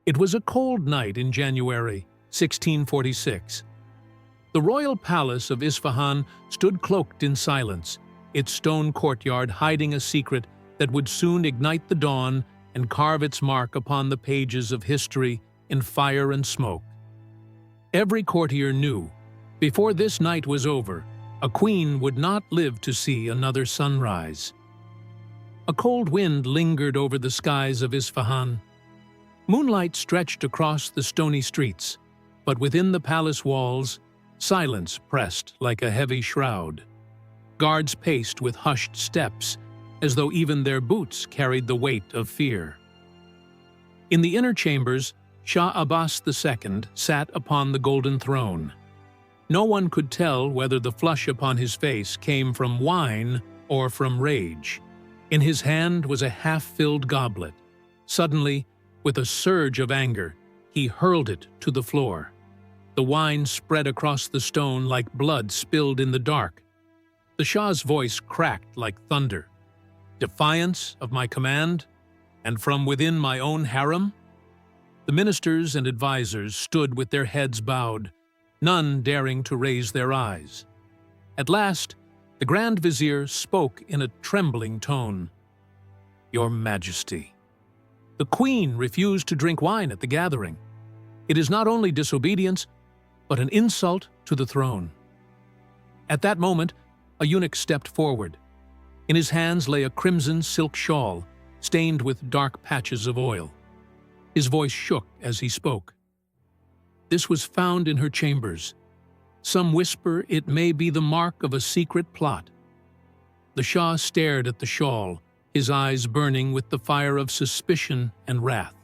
It was a cold night in January 1646. The royal palace of Isfahan stood cloaked in silence, its stone courtyard hiding a secret that would soon ignite the dawn and carve its mark upon the pages of history in fire and smoke. Every courtier knew, before this night was over, a queen would not live to see another sunrise. A cold wind lingered over the skies of Isfahan. Moonlight stretched across the stony streets, but within the palace walls, silence pressed like a heavy shroud. Guards paced with hushed steps, as though even their boots carried the weight of fear. In the inner chambers, Shah Abbas II sat upon the golden throne. No one could tell whether the flush upon his face came from wine or from rage. In his hand was a half-filled goblet. Suddenly, with a surge of anger, he hurled it to the floor. The wine spread across the stone like blood spilled in the dark. The Shah's voice cracked like thunder. "Defiance of my command? And from within my own harem?" The ministers and advisers stood with their heads bowed, none daring to raise their eyes. At last, the Grand Vizier spoke in a trembling tone. "Your Majesty, the Queen refused to drink wine at the gathering. It is not only disobedience, but an insult to the throne." At that moment, a eunuch stepped forward. In his hands lay a crimson silk shawl, stained with dark patches of oil. His voice shook as he spoke. "This was found in her chambers. Some whisper it may be the mark of a secret plot." The Shah stared at the shawl, his eyes burning with the fire of suspicion and wrath.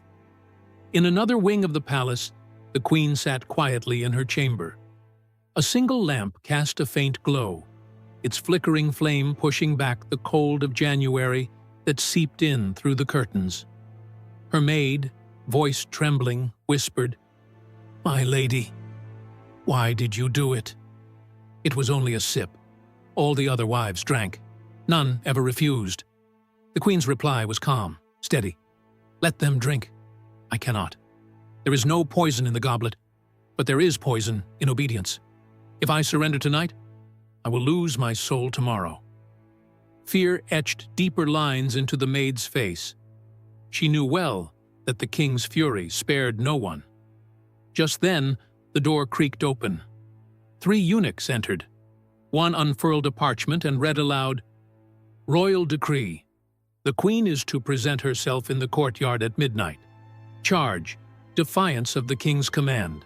In another wing of the palace, the Queen sat quietly in her chamber. A single lamp cast a faint glow, its flickering flame pushing back the cold of January that seeped in through the curtains. Her maid, voice trembling, whispered, "My lady, why did you do it?" It was only a sip. All the other wives drank. None ever refused. The Queen's reply was calm, steady. "Let them drink. I cannot. There is no poison in the goblet, but there is poison in obedience. If I surrender tonight, I will lose my soul tomorrow." Fear etched deeper lines into the maid's face. She knew well that the king's fury spared no one. Just then, the door creaked open. 3 eunuchs entered. One unfurled a parchment and read aloud, "Royal decree. The Queen is to present herself in the courtyard at midnight. Charge, defiance of the king's command.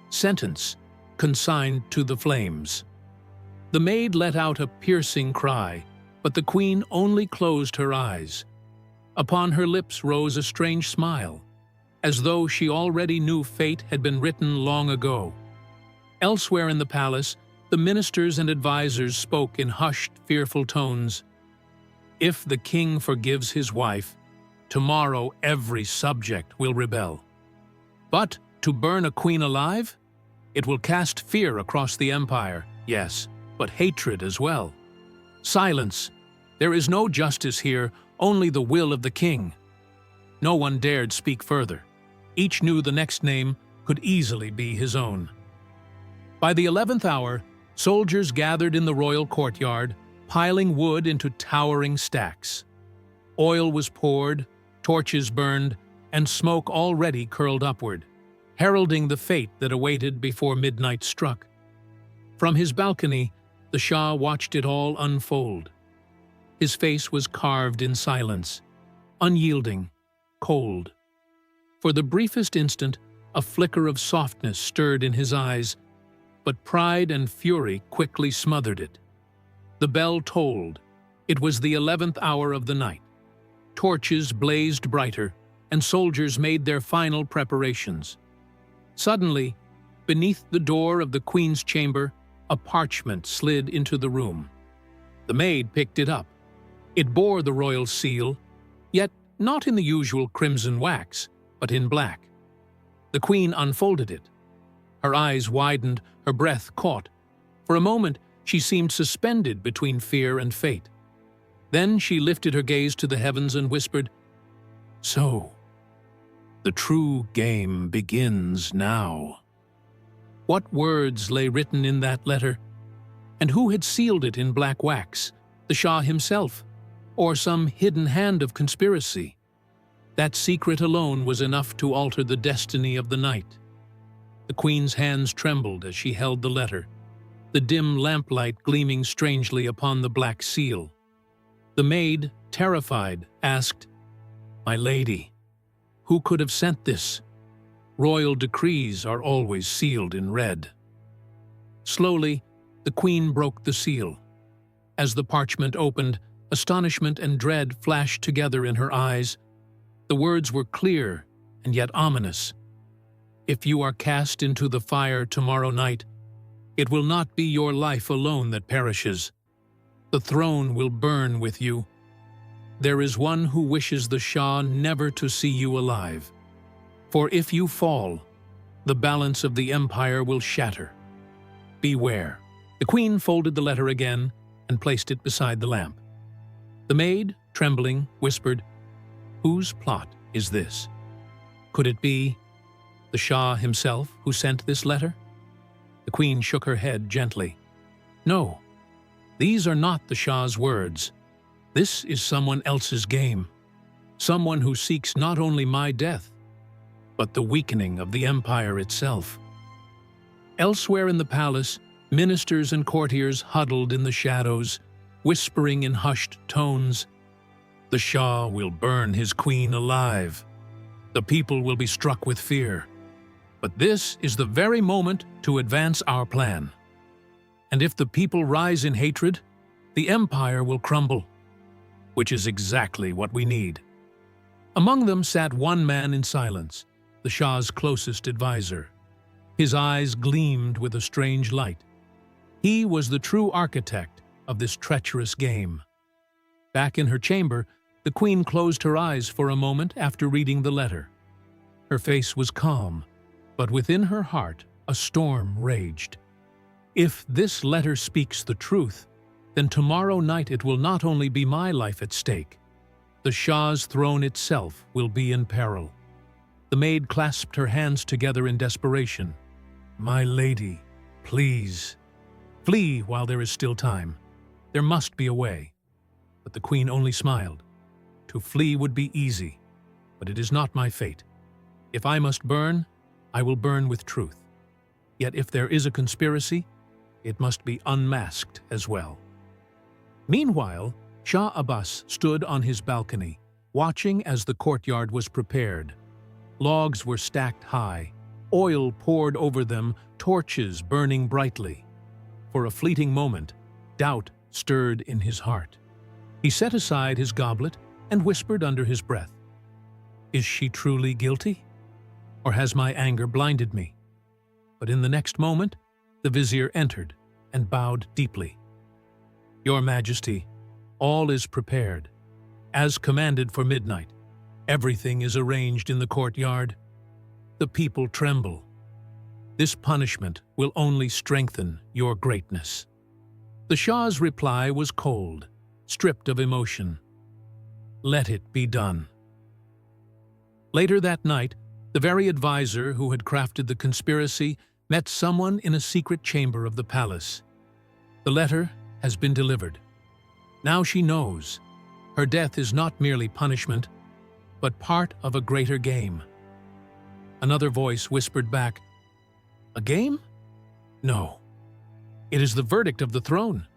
Sentence, consigned to the flames." The maid let out a piercing cry, but the Queen only closed her eyes. Upon her lips rose a strange smile, as though she already knew fate had been written long ago. Elsewhere in the palace, the ministers and advisers spoke in hushed, fearful tones. "If the king forgives his wife, tomorrow every subject will rebel. But to burn a queen alive? It will cast fear across the empire, yes, but hatred as well. Silence! There is no justice here, only the will of the king." No one dared speak further. Each knew the next name could easily be his own. By the 11th hour, soldiers gathered in the royal courtyard, piling wood into towering stacks. Oil was poured, torches burned, and smoke already curled upward, heralding the fate that awaited before midnight struck. From his balcony, the Shah watched it all unfold. His face was carved in silence, unyielding, cold. For the briefest instant, a flicker of softness stirred in his eyes, but pride and fury quickly smothered it. The bell tolled. It was the 11th hour of the night. Torches blazed brighter, and soldiers made their final preparations. Suddenly, beneath the door of the Queen's chamber, a parchment slid into the room. The maid picked it up. It bore the royal seal, yet not in the usual crimson wax, but in black. The Queen unfolded it. Her eyes widened, her breath caught. For a moment, she seemed suspended between fear and fate. Then she lifted her gaze to the heavens and whispered, "So, The true game begins now. What words lay written in that letter? And who had sealed it in black wax? The Shah himself, or some hidden hand of conspiracy? That secret alone was enough to alter the destiny of the night. The Queen's hands trembled as she held the letter, the dim lamplight gleaming strangely upon the black seal. The maid, terrified, asked, "My lady, who could have sent this? Royal decrees are always sealed in red." Slowly, the Queen broke the seal. As the parchment opened, astonishment and dread flashed together in her eyes. The words were clear and yet ominous. "If you are cast into the fire tomorrow night, it will not be your life alone that perishes. The throne will burn with you. There is one who wishes the Shah never to see you alive. For if you fall, the balance of the empire will shatter. Beware." The Queen folded the letter again and placed it beside the lamp. The maid, trembling, whispered, "Whose plot is this? Could it be the Shah himself who sent this letter?" The Queen shook her head gently. "No, these are not the Shah's words. This is someone else's game. Someone who seeks not only my death, but the weakening of the empire itself." Elsewhere in the palace, ministers and courtiers huddled in the shadows, whispering in hushed tones, "The Shah will burn his queen alive. The people will be struck with fear. But this is the very moment to advance our plan. And if the people rise in hatred, the empire will crumble, which is exactly what we need." Among them sat one man in silence, the Shah's closest advisor. His eyes gleamed with a strange light. He was the true architect of this treacherous game. Back in her chamber, the Queen closed her eyes for a moment after reading the letter. Her face was calm, but within her heart a storm raged. If this letter speaks the truth, then tomorrow night it will not only be my life at stake. The Shah's throne itself will be in peril. The maid clasped her hands together in desperation. "My lady, please, flee while there is still time. There must be a way." But the Queen only smiled. "To flee would be easy, but it is not my fate. If I must burn, I will burn with truth. Yet if there is a conspiracy, it must be unmasked as well." Meanwhile, Shah Abbas stood on his balcony, watching as the courtyard was prepared. Logs were stacked high, oil poured over them, torches burning brightly. For a fleeting moment, doubt stirred in his heart. He set aside his goblet and whispered under his breath, "Is she truly guilty? Or has my anger blinded me?" But in the next moment, the vizier entered and bowed deeply. "Your Majesty, all is prepared. As commanded for midnight, everything is arranged in the courtyard. The people tremble. This punishment will only strengthen your greatness." The Shah's reply was cold, stripped of emotion. "Let it be done." Later that night, the very advisor who had crafted the conspiracy met someone in a secret chamber of the palace. "The letter has been delivered. Now she knows. Her death is not merely punishment, but part of a greater game." Another voice whispered back, "A game? No. It is the verdict of the throne.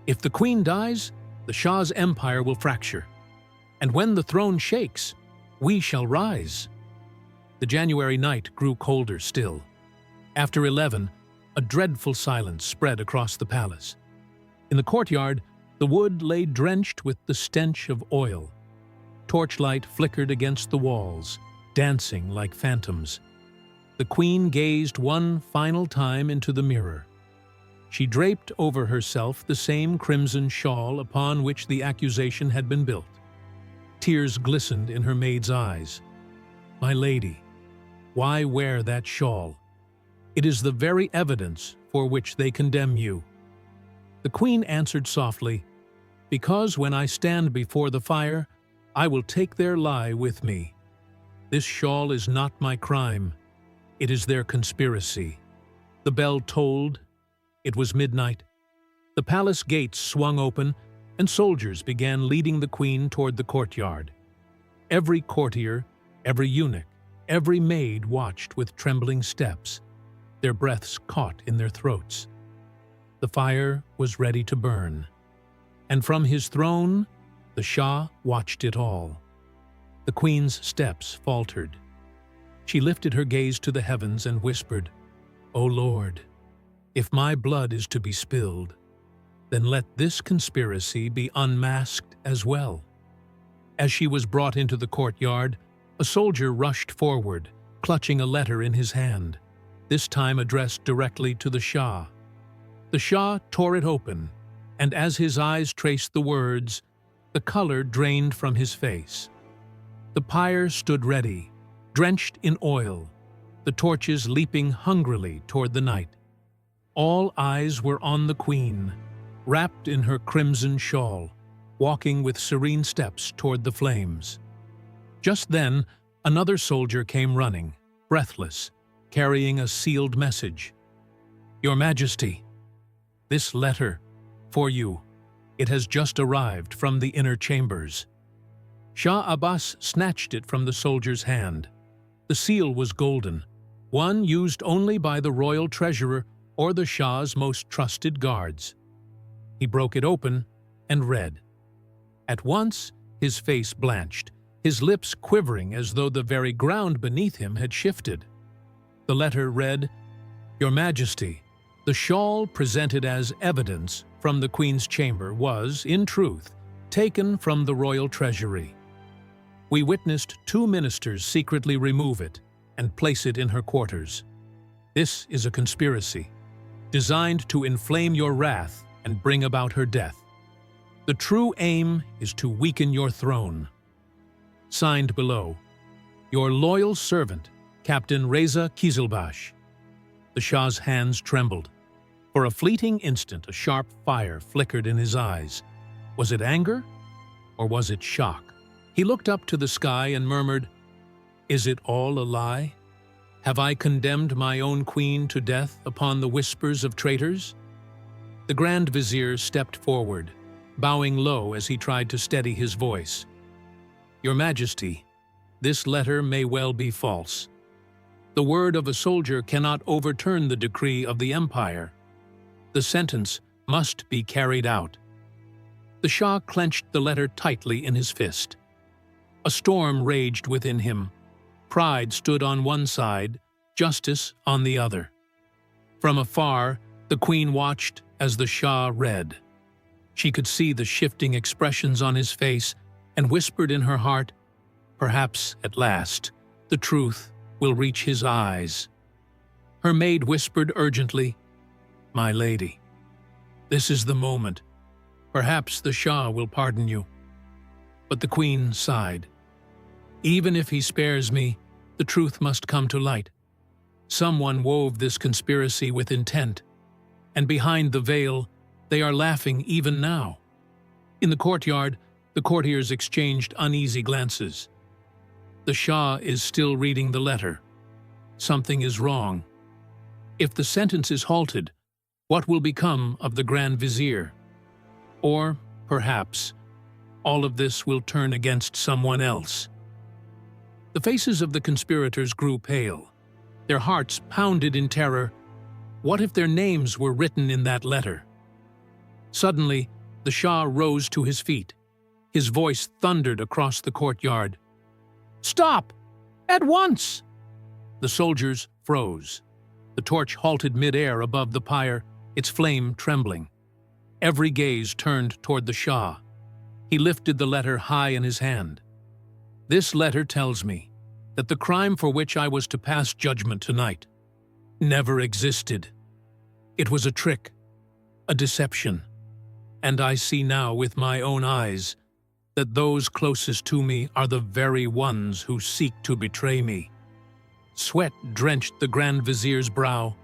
If the Queen dies, the Shah's empire will fracture. And when the throne shakes, we shall rise." The January night grew colder still. After 11, a dreadful silence spread across the palace. In the courtyard, the wood lay drenched with the stench of oil. Torchlight flickered against the walls, dancing like phantoms. The Queen gazed one final time into the mirror. She draped over herself the same crimson shawl upon which the accusation had been built. Tears glistened in her maid's eyes. "My lady, why wear that shawl? It is the very evidence for which they condemn you." The Queen answered softly, "Because when I stand before the fire, I will take their lie with me." This shawl is not my crime. It is their conspiracy." The bell tolled. It was midnight. The palace gates swung open, and soldiers began leading the queen toward the courtyard. Every courtier, every eunuch, every maid watched with trembling steps, their breaths caught in their throats. The fire was ready to burn, and from his throne, the Shah watched it all. The queen's steps faltered. She lifted her gaze to the heavens and whispered, "O Lord, if my blood is to be spilled, then let this conspiracy be unmasked as well." As she was brought into the courtyard, a soldier rushed forward, clutching a letter in his hand, this time addressed directly to the Shah. The Shah tore it open, and as his eyes traced the words, the color drained from his face. The pyre stood ready, drenched in oil, the torches leaping hungrily toward the night. All eyes were on the queen, wrapped in her crimson shawl, walking with serene steps toward the flames. Just then, another soldier came running, breathless, carrying a sealed message. "Your Majesty, this letter, for you. It has just arrived from the inner chambers." Shah Abbas snatched it from the soldier's hand. The seal was golden, one used only by the royal treasurer or the Shah's most trusted guards. He broke it open and read. At once, his face blanched, his lips quivering as though the very ground beneath him had shifted. The letter read, "Your Majesty, the shawl presented as evidence from the Queen's chamber was, in truth, taken from the royal treasury. We witnessed 2 ministers secretly remove it and place it in her quarters. This is a conspiracy, designed to inflame your wrath and bring about her death. The true aim is to weaken your throne." Signed below, "Your loyal servant, Captain Reza Kizilbash." The Shah's hands trembled. For a fleeting instant, a sharp fire flickered in his eyes. Was it anger, or was it shock? He looked up to the sky and murmured, "Is it all a lie? Have I condemned my own queen to death upon the whispers of traitors?" The Grand Vizier stepped forward, bowing low as he tried to steady his voice. "Your Majesty, this letter may well be false. The word of a soldier cannot overturn the decree of the empire. The sentence must be carried out." The Shah clenched the letter tightly in his fist. A storm raged within him. Pride stood on one side, justice on the other. From afar, the Queen watched as the Shah read. She could see the shifting expressions on his face and whispered in her heart, "Perhaps, at last, the truth will reach his eyes." Her maid whispered urgently, "My lady, this is the moment. Perhaps the Shah will pardon you." But the Queen sighed. "Even if he spares me, the truth must come to light. Someone wove this conspiracy with intent, and behind the veil, they are laughing even now." In the courtyard, the courtiers exchanged uneasy glances. The Shah is still reading the letter. Something is wrong. If the sentence is halted, what will become of the Grand Vizier? Or, perhaps, all of this will turn against someone else. The faces of the conspirators grew pale. Their hearts pounded in terror. What if their names were written in that letter? Suddenly, the Shah rose to his feet. His voice thundered across the courtyard. "Stop! At once!" The soldiers froze. The torch halted mid-air above the pyre, its flame trembling. Every gaze turned toward the Shah. He lifted the letter high in his hand. "This letter tells me that the crime for which I was to pass judgment tonight never existed. It was a trick, a deception, and I see now with my own eyes that those closest to me are the very ones who seek to betray me." Sweat drenched the Grand Vizier's brow.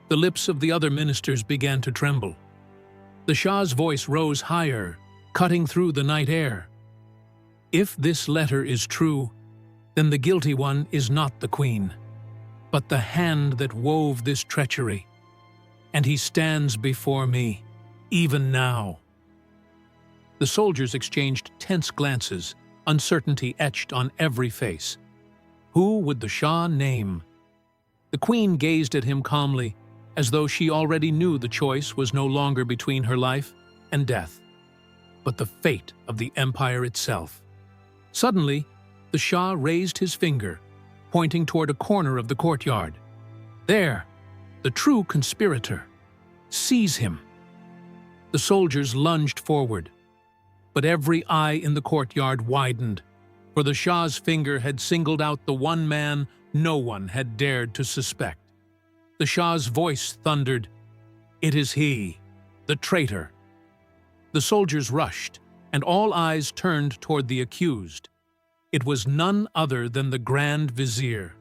The lips of the other ministers began to tremble. The Shah's voice rose higher, cutting through the night air. "If this letter is true, then the guilty one is not the queen, but the hand that wove this treachery. And he stands before me, even now." The soldiers exchanged tense glances, uncertainty etched on every face. Who would the Shah name? The queen gazed at him calmly, as though she already knew the choice was no longer between her life and death, but the fate of the empire itself. Suddenly, the Shah raised his finger, pointing toward a corner of the courtyard. "There, the true conspirator. Seize him." The soldiers lunged forward, but every eye in the courtyard widened, for the Shah's finger had singled out the one man no one had dared to suspect. The Shah's voice thundered, "It is he, the traitor." The soldiers rushed, and all eyes turned toward the accused. It was none other than the Grand Vizier,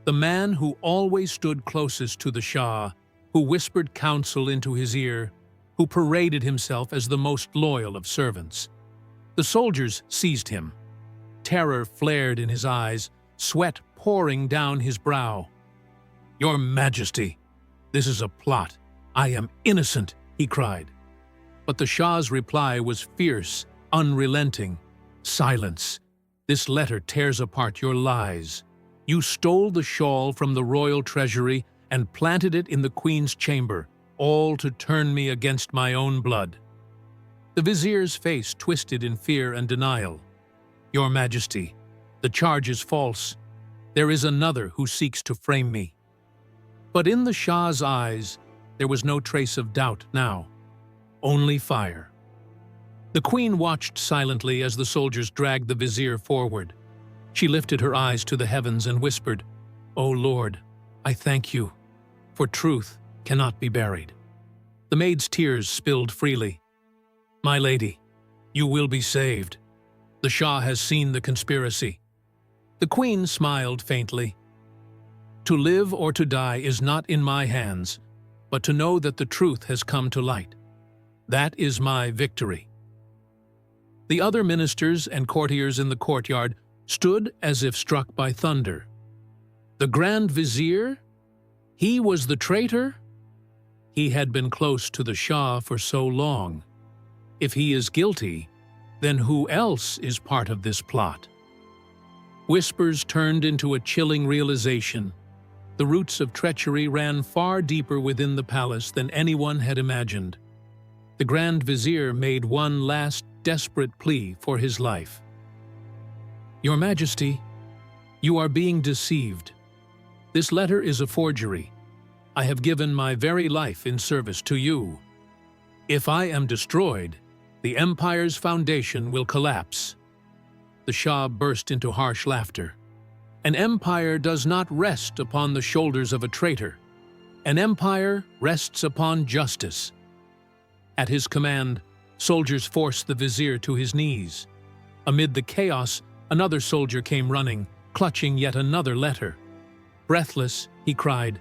the man who always stood closest to the Shah, who whispered counsel into his ear, who paraded himself as the most loyal of servants. The soldiers seized him. Terror flared in his eyes, sweat pouring down his brow. "Your Majesty, this is a plot. I am innocent," he cried. But the Shah's reply was fierce, unrelenting. "Silence. This letter tears apart your lies. You stole the shawl from the royal treasury and planted it in the queen's chamber, all to turn me against my own blood." The vizier's face twisted in fear and denial. "Your Majesty, the charge is false. There is another who seeks to frame me." But in the Shah's eyes, there was no trace of doubt now, only fire. The queen watched silently as the soldiers dragged the vizier forward. She lifted her eyes to the heavens and whispered, "O Lord, I thank you, for truth cannot be buried." The maid's tears spilled freely. "My lady, you will be saved. The Shah has seen the conspiracy." The queen smiled faintly. "To live or to die is not in my hands, but to know that the truth has come to light. That is my victory." The other ministers and courtiers in the courtyard stood as if struck by thunder. The Grand Vizier? He was the traitor? He had been close to the Shah for so long. If he is guilty, then who else is part of this plot? Whispers turned into a chilling realization. The roots of treachery ran far deeper within the palace than anyone had imagined. The Grand Vizier made one last desperate plea for his life. "Your Majesty, you are being deceived. This letter is a forgery. I have given my very life in service to you. If I am destroyed, the empire's foundation will collapse." The Shah burst into harsh laughter. "An empire does not rest upon the shoulders of a traitor. An empire rests upon justice." At his command, soldiers forced the vizier to his knees. Amid the chaos, another soldier came running, clutching yet another letter. Breathless, he cried,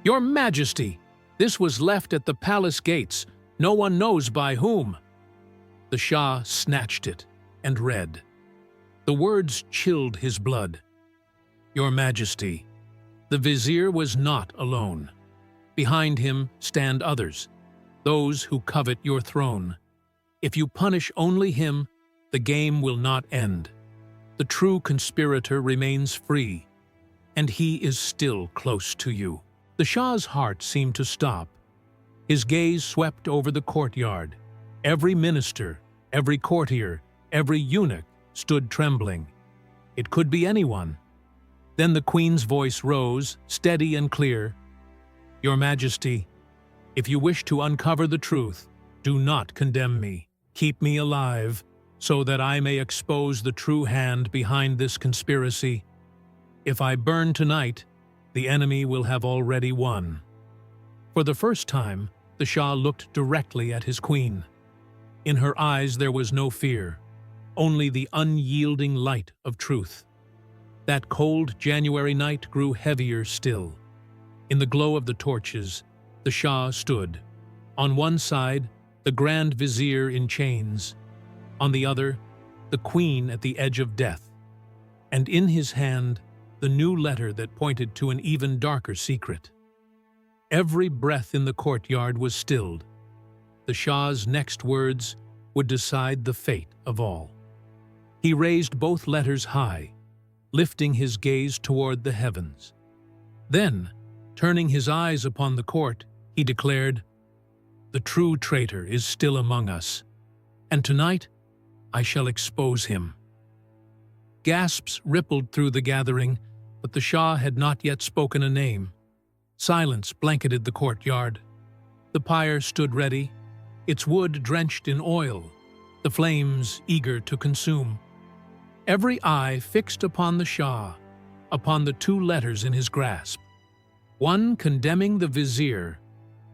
"Your Majesty, this was left at the palace gates. No one knows by whom." The Shah snatched it and read. The words chilled his blood. "Your Majesty, the vizier was not alone. Behind him stand others, those who covet your throne. If you punish only him, the game will not end. The true conspirator remains free, and he is still close to you." The Shah's heart seemed to stop. His gaze swept over the courtyard. Every minister, every courtier, every eunuch stood trembling. It could be anyone. Then the queen's voice rose, steady and clear. "Your Majesty, if you wish to uncover the truth, do not condemn me. Keep me alive, so that I may expose the true hand behind this conspiracy. If I burn tonight, the enemy will have already won." For the first time, the Shah looked directly at his queen. In her eyes there was no fear, only the unyielding light of truth. That cold January night grew heavier still. In the glow of the torches, the Shah stood. On one side, the Grand Vizier in chains. On the other, the Queen at the edge of death. And in his hand, the new letter that pointed to an even darker secret. Every breath in the courtyard was stilled. The Shah's next words would decide the fate of all. He raised both letters high, lifting his gaze toward the heavens. Then, turning his eyes upon the court, he declared, "The true traitor is still among us, and tonight I shall expose him." Gasps rippled through the gathering, but the Shah had not yet spoken a name. Silence blanketed the courtyard. The pyre stood ready, its wood drenched in oil, the flames eager to consume. Every eye fixed upon the Shah, upon the two letters in his grasp, one condemning the vizier,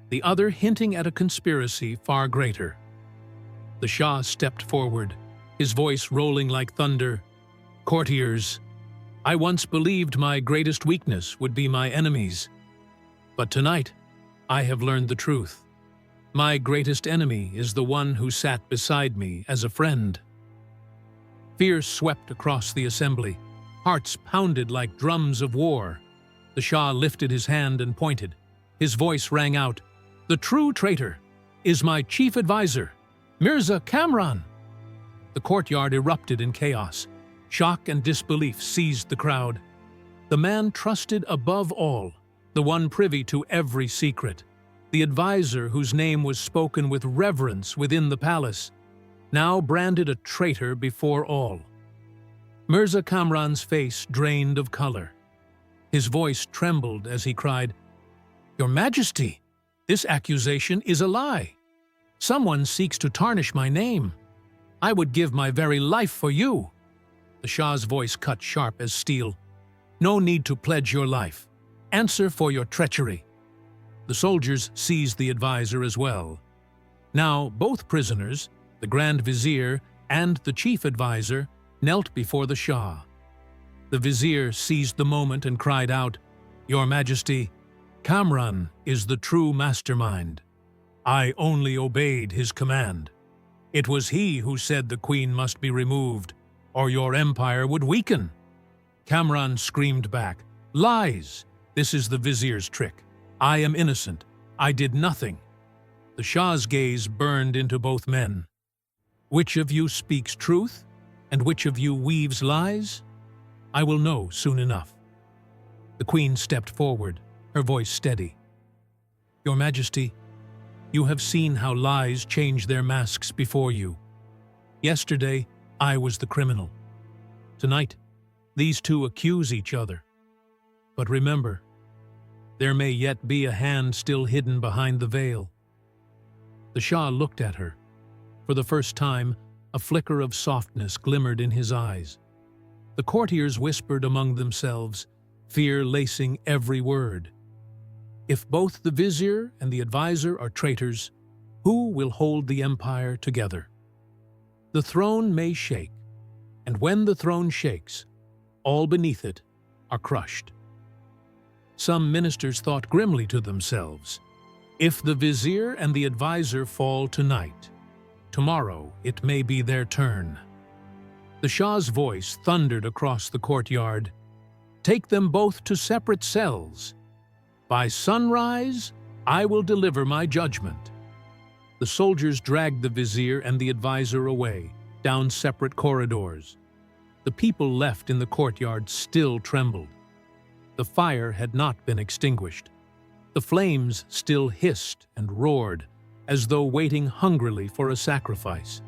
the other hinting at a conspiracy far greater. The Shah stepped forward, his voice rolling like thunder. "Courtiers, I once believed my greatest weakness would be my enemies. But tonight, I have learned the truth. My greatest enemy is the one who sat beside me as a friend." Fear swept across the assembly. Hearts pounded like drums of war. The Shah lifted his hand and pointed. His voice rang out, "The true traitor is my chief advisor, Mirza Kamran." The courtyard erupted in chaos. Shock and disbelief seized the crowd. The man trusted above all, the one privy to every secret, the advisor whose name was spoken with reverence within the palace, now branded a traitor before all. Mirza Kamran's face drained of color. His voice trembled as he cried, "Your Majesty, this accusation is a lie. Someone seeks to tarnish my name. I would give my very life for you." The Shah's voice cut sharp as steel. "No need to pledge your life. Answer for your treachery." The soldiers seized the advisor as well. Now both prisoners, the Grand Vizier and the chief advisor, knelt before the Shah. The Vizier seized the moment and cried out, "Your Majesty, Kamran is the true mastermind. I only obeyed his command. It was he who said the queen must be removed, or your empire would weaken." Kamran screamed back, "Lies! This is the Vizier's trick. I am innocent. I did nothing." The Shah's gaze burned into both men. "Which of you speaks truth, and which of you weaves lies? I will know soon enough." The queen stepped forward, her voice steady. "Your Majesty, you have seen how lies change their masks before you. Yesterday, I was the criminal. Tonight, these two accuse each other. But remember, there may yet be a hand still hidden behind the veil." The Shah looked at her. For the first time, a flicker of softness glimmered in his eyes. The courtiers whispered among themselves, fear lacing every word. If both the vizier and the advisor are traitors, who will hold the empire together? The throne may shake, and when the throne shakes, all beneath it are crushed. Some ministers thought grimly to themselves, if the vizier and the advisor fall tonight, tomorrow it may be their turn. The Shah's voice thundered across the courtyard, "Take them both to separate cells. By sunrise, I will deliver my judgment." The soldiers dragged the vizier and the advisor away, down separate corridors. The people left in the courtyard still trembled. The fire had not been extinguished. The flames still hissed and roared, as though waiting hungrily for a sacrifice.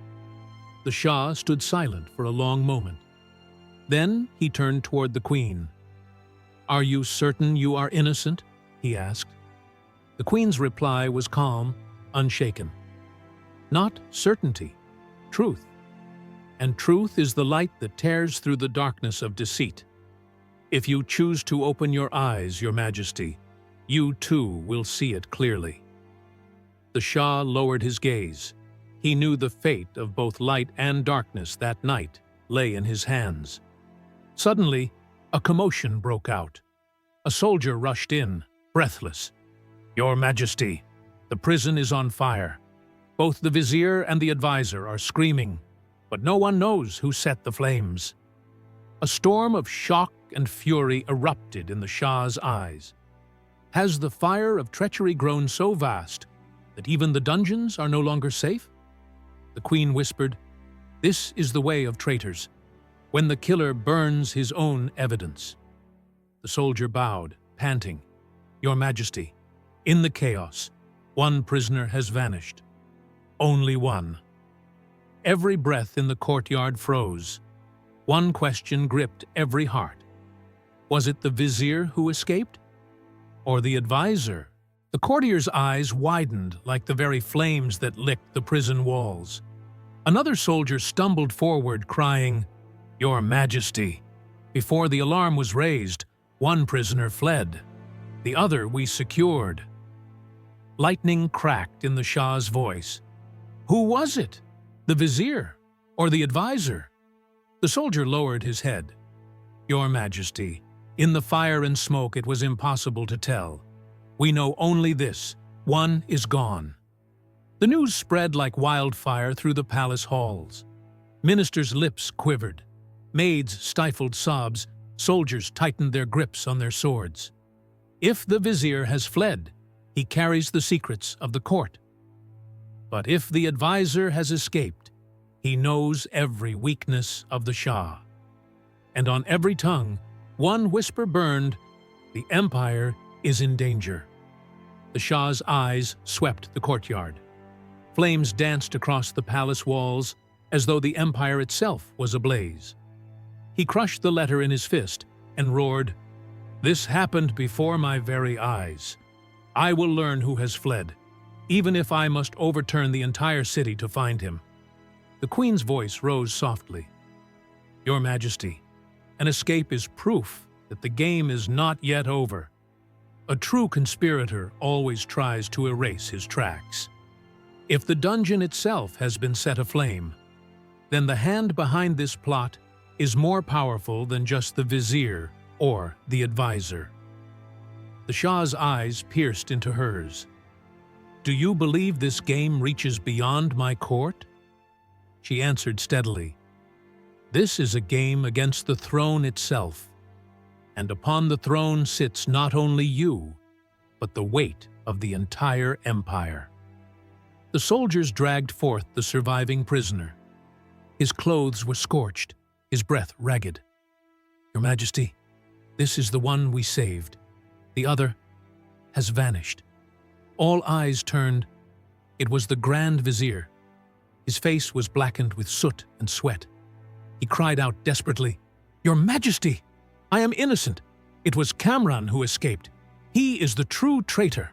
The Shah stood silent for a long moment. Then he turned toward the queen. "Are you certain you are innocent?" he asked. The queen's reply was calm, unshaken. "Not certainty, truth. And truth is the light that tears through the darkness of deceit. If you choose to open your eyes, Your Majesty, you too will see it clearly." The Shah lowered his gaze. He knew the fate of both light and darkness that night lay in his hands. Suddenly, a commotion broke out. A soldier rushed in, breathless. "Your Majesty, the prison is on fire. Both the vizier and the advisor are screaming, but no one knows who set the flames." A storm of shock and fury erupted in the Shah's eyes. Has the fire of treachery grown so vast that even the dungeons are no longer safe? The queen whispered, "This is the way of traitors, when the killer burns his own evidence." The soldier bowed, panting, "Your Majesty, in the chaos, one prisoner has vanished. Only one." Every breath in the courtyard froze. One question gripped every heart. Was it the vizier who escaped? Or the advisor? The courtier's eyes widened like the very flames that licked the prison walls. Another soldier stumbled forward, crying, "Your Majesty." Before the alarm was raised, one prisoner fled. The other we secured. Lightning cracked in the Shah's voice. Who was it? The vizier or the advisor? The soldier lowered his head. "Your Majesty, in the fire and smoke it was impossible to tell. We know only this: one is gone." The news spread like wildfire through the palace halls. Ministers' lips quivered. Maids stifled sobs. Soldiers tightened their grips on their swords. If the vizier has fled, he carries the secrets of the court. But if the advisor has escaped, he knows every weakness of the Shah. And on every tongue, one whisper burned, "The empire is in danger." The Shah's eyes swept the courtyard. Flames danced across the palace walls as though the empire itself was ablaze. He crushed the letter in his fist and roared, "This happened before my very eyes. I will learn who has fled, even if I must overturn the entire city to find him." The queen's voice rose softly. "Your Majesty, an escape is proof that the game is not yet over. A true conspirator always tries to erase his tracks. If the dungeon itself has been set aflame, then the hand behind this plot is more powerful than just the vizier or the advisor." The Shah's eyes pierced into hers. "Do you believe this game reaches beyond my court?" She answered steadily, "This is a game against the throne itself, and upon the throne sits not only you, but the weight of the entire empire." The soldiers dragged forth the surviving prisoner. His clothes were scorched, his breath ragged. "Your Majesty, this is the one we saved. The other has vanished." All eyes turned. It was the Grand Vizier. His face was blackened with soot and sweat. He cried out desperately, "Your Majesty, I am innocent. It was Kamran who escaped. He is the true traitor."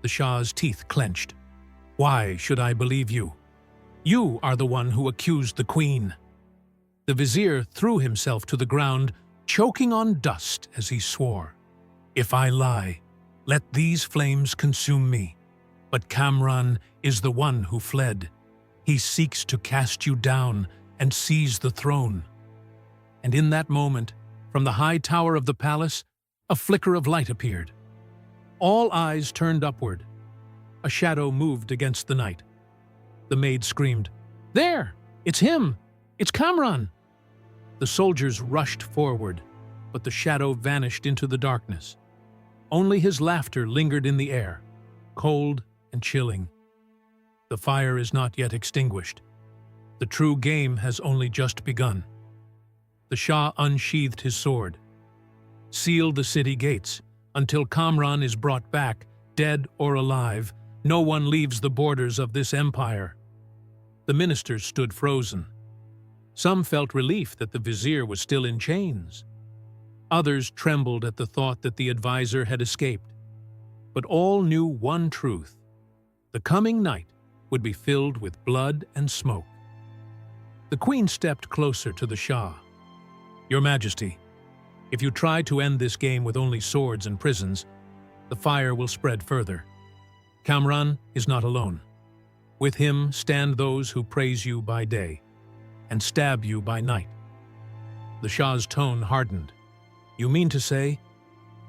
The Shah's teeth clenched. "Why should I believe you? You are the one who accused the queen." The vizier threw himself to the ground, choking on dust as he swore, "If I lie, let these flames consume me. But Kamran is the one who fled. He seeks to cast you down and seize the throne." And in that moment, from the high tower of the palace, a flicker of light appeared. All eyes turned upward. A shadow moved against the night. The maid screamed, "There! It's him! It's Kamran!" The soldiers rushed forward, but the shadow vanished into the darkness. Only his laughter lingered in the air, cold and chilling. The fire is not yet extinguished. The true game has only just begun. The Shah unsheathed his sword. "Seal the city gates. Until Kamran is brought back, dead or alive, no one leaves the borders of this empire." The ministers stood frozen. Some felt relief that the vizier was still in chains. Others trembled at the thought that the advisor had escaped. But all knew one truth: the coming night would be filled with blood and smoke. The queen stepped closer to the Shah. "Your Majesty, if you try to end this game with only swords and prisons, the fire will spread further. Kamran is not alone. With him stand those who praise you by day and stab you by night." The Shah's tone hardened. "You mean to say,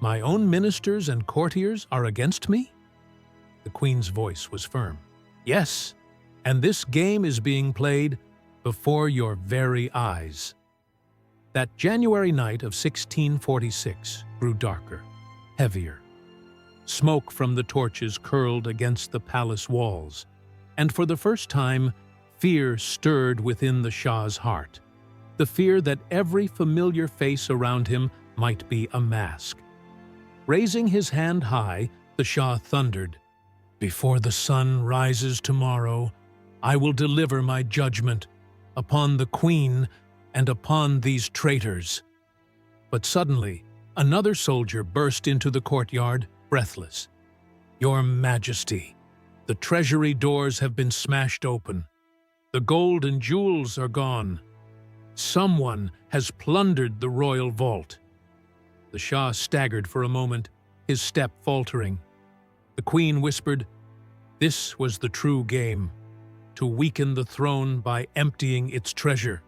my own ministers and courtiers are against me?" The queen's voice was firm. "Yes, and this game is being played before your very eyes." That January night of 1646 grew darker, heavier. Smoke from the torches curled against the palace walls, and for the first time, fear stirred within the Shah's heart. The fear that every familiar face around him might be a mask. Raising his hand high, the Shah thundered, "Before the sun rises tomorrow, I will deliver my judgment upon the Queen and upon these traitors." But suddenly, another soldier burst into the courtyard, breathless. "Your Majesty, the treasury doors have been smashed open. The gold and jewels are gone. Someone has plundered the royal vault." The Shah staggered for a moment, his step faltering. The Queen whispered, "This was the true game, to weaken the throne by emptying its treasure."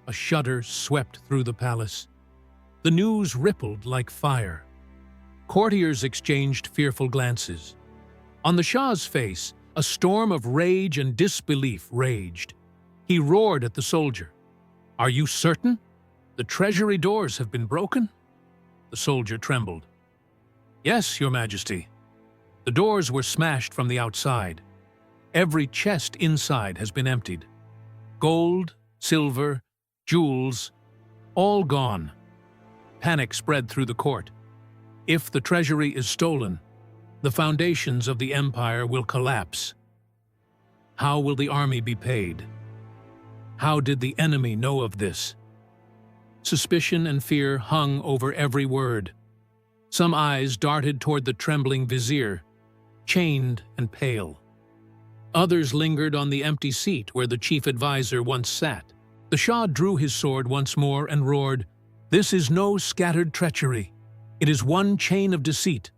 A shudder swept through the palace. The news rippled like fire. Courtiers exchanged fearful glances. On the Shah's face, a storm of rage and disbelief raged. He roared at the soldier, "Are you certain? The treasury doors have been broken?" The soldier trembled. "Yes, Your Majesty. The doors were smashed from the outside. Every chest inside has been emptied. Gold, silver, jewels, all gone." Panic spread through the court. If the treasury is stolen, the foundations of the empire will collapse. How will the army be paid? How did the enemy know of this? Suspicion and fear hung over every word. Some eyes darted toward the trembling vizier, chained and pale. Others lingered on the empty seat where the chief advisor once sat. The Shah drew his sword once more and roared, "This is no scattered treachery. It is one chain of deceit.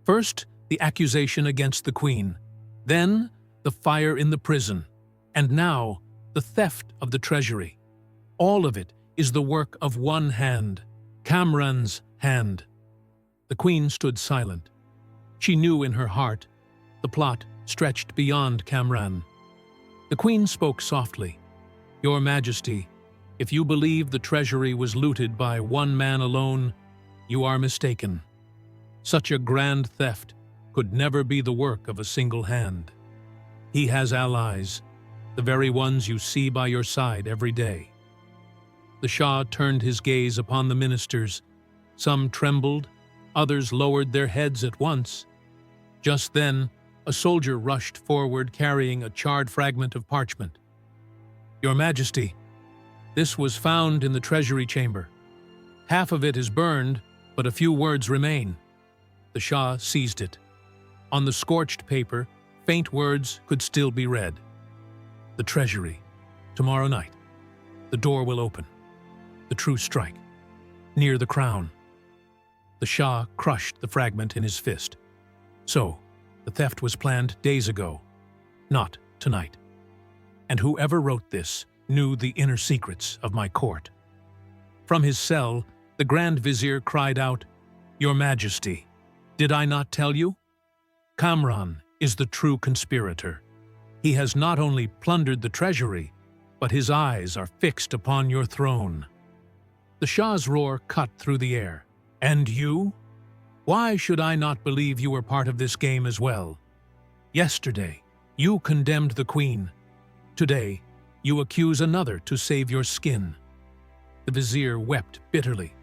First, the accusation against the Queen. Then, the fire in the prison. And now, the theft of the treasury. All of it is the work of one hand, Kamran's hand." The Queen stood silent. She knew in her heart the plot stretched beyond Kamran. The Queen spoke softly, "Your Majesty, if you believe the treasury was looted by one man alone, you are mistaken. Such a grand theft could never be the work of a single hand. He has allies, the very ones you see by your side every day." The Shah turned his gaze upon the ministers. Some trembled, others lowered their heads at once. Just then, a soldier rushed forward carrying a charred fragment of parchment. "Your Majesty, this was found in the treasury chamber. Half of it is burned, but a few words remain." The Shah seized it. On the scorched paper, faint words could still be read. "The treasury. Tomorrow night. The door will open. The true strike. Near the crown." The Shah crushed the fragment in his fist. So, the theft was planned days ago, not tonight. And whoever wrote this knew the inner secrets of my court. From his cell, the Grand Vizier cried out, "Your Majesty, did I not tell you? Kamran is the true conspirator. He has not only plundered the treasury, but his eyes are fixed upon your throne." The Shah's roar cut through the air. "And you? Why should I not believe you were part of this game as well? Yesterday, you condemned the Queen. Today, you accuse another to save your skin." The Vizier wept bitterly.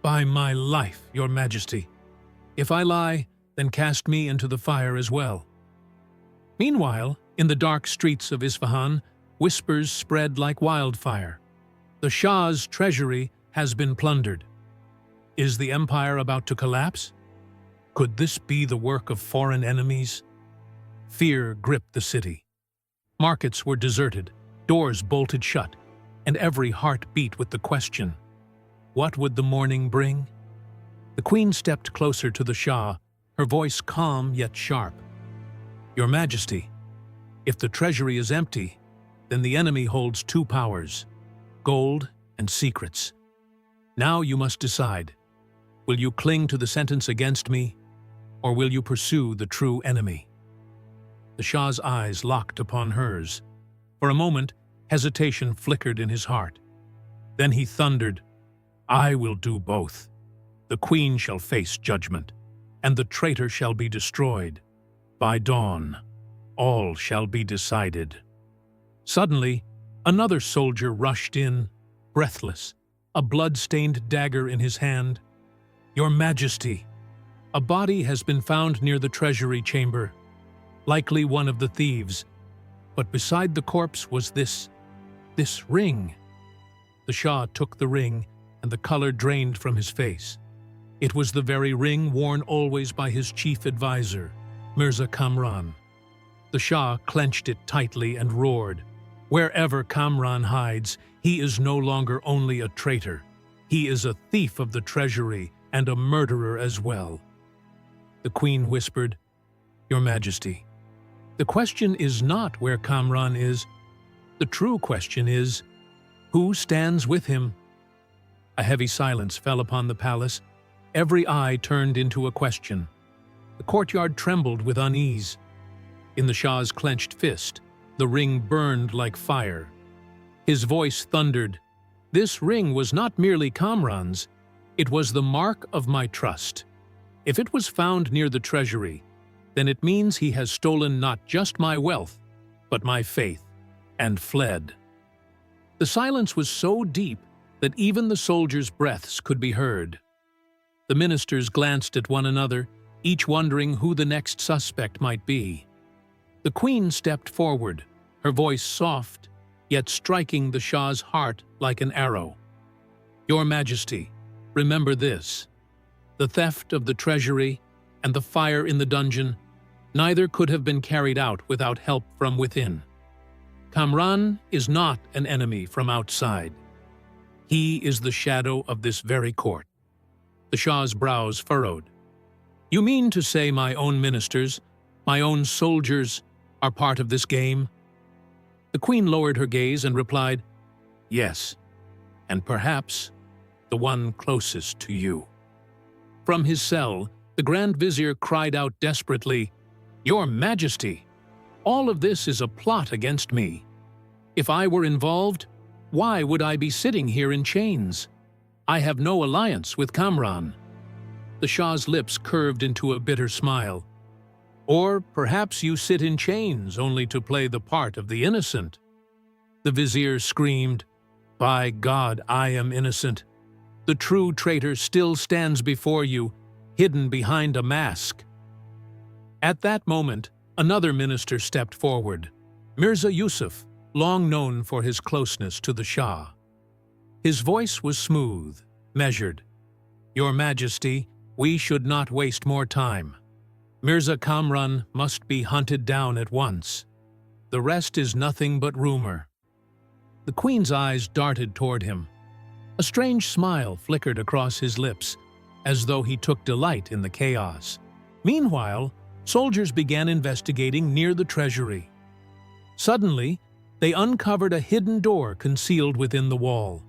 "By my life, Your Majesty, if I lie, then cast me into the fire as well." Meanwhile, in the dark streets of Isfahan, whispers spread like wildfire. The Shah's treasury has been plundered. Is the empire about to collapse? Could this be the work of foreign enemies? Fear gripped the city. Markets were deserted, doors bolted shut, and every heart beat with the question, what would the morning bring? The Queen stepped closer to the Shah, her voice calm yet sharp. "Your Majesty, if the treasury is empty, then the enemy holds two powers, gold and secrets. Now you must decide. Will you cling to the sentence against me, or will you pursue the true enemy?" The Shah's eyes locked upon hers. For a moment, hesitation flickered in his heart. Then he thundered, "I will do both. The queen shall face judgment, and the traitor shall be destroyed. By dawn, all shall be decided." Suddenly, another soldier rushed in, breathless, a blood-stained dagger in his hand. "Your Majesty, a body has been found near the treasury chamber, likely one of the thieves, but beside the corpse was this ring." The Shah took the ring, and the color drained from his face. It was the very ring worn always by his chief advisor, Mirza Kamran. The Shah clenched it tightly and roared, "Wherever Kamran hides, he is no longer only a traitor. He is a thief of the treasury and a murderer as well." The queen whispered, "Your Majesty, the question is not where Kamran is. The true question is, who stands with him?" A heavy silence fell upon the palace. Every eye turned into a question. The courtyard trembled with unease. In the Shah's clenched fist, the ring burned like fire. His voice thundered, "This ring was not merely Kamran's, it was the mark of my trust. If it was found near the treasury, then it means he has stolen not just my wealth, but my faith, and fled." The silence was so deep that even the soldiers' breaths could be heard. The ministers glanced at one another, each wondering who the next suspect might be. The queen stepped forward, her voice soft, yet striking the Shah's heart like an arrow. "Your Majesty, remember this. The theft of the treasury and the fire in the dungeon, neither could have been carried out without help from within. Kamran is not an enemy from outside. He is the shadow of this very court." The Shah's brows furrowed. "You mean to say my own ministers, my own soldiers, are part of this game?" The queen lowered her gaze and replied, "Yes, and perhaps the one closest to you." From his cell, the Grand Vizier cried out desperately, "Your Majesty, all of this is a plot against me. If I were involved, why would I be sitting here in chains? I have no alliance with Kamran." The Shah's lips curved into a bitter smile. "Or perhaps you sit in chains only to play the part of the innocent." The vizier screamed, "By God, I am innocent. The true traitor still stands before you, hidden behind a mask." At that moment, another minister stepped forward, Mirza Yusuf, long known for his closeness to the Shah. His voice was smooth, measured. "Your Majesty, we should not waste more time. Mirza Kamran must be hunted down at once. The rest is nothing but rumor." The queen's eyes darted toward him. A strange smile flickered across his lips, as though he took delight in the chaos. Meanwhile, soldiers began investigating near the treasury. Suddenly, they uncovered a hidden door concealed within the wall.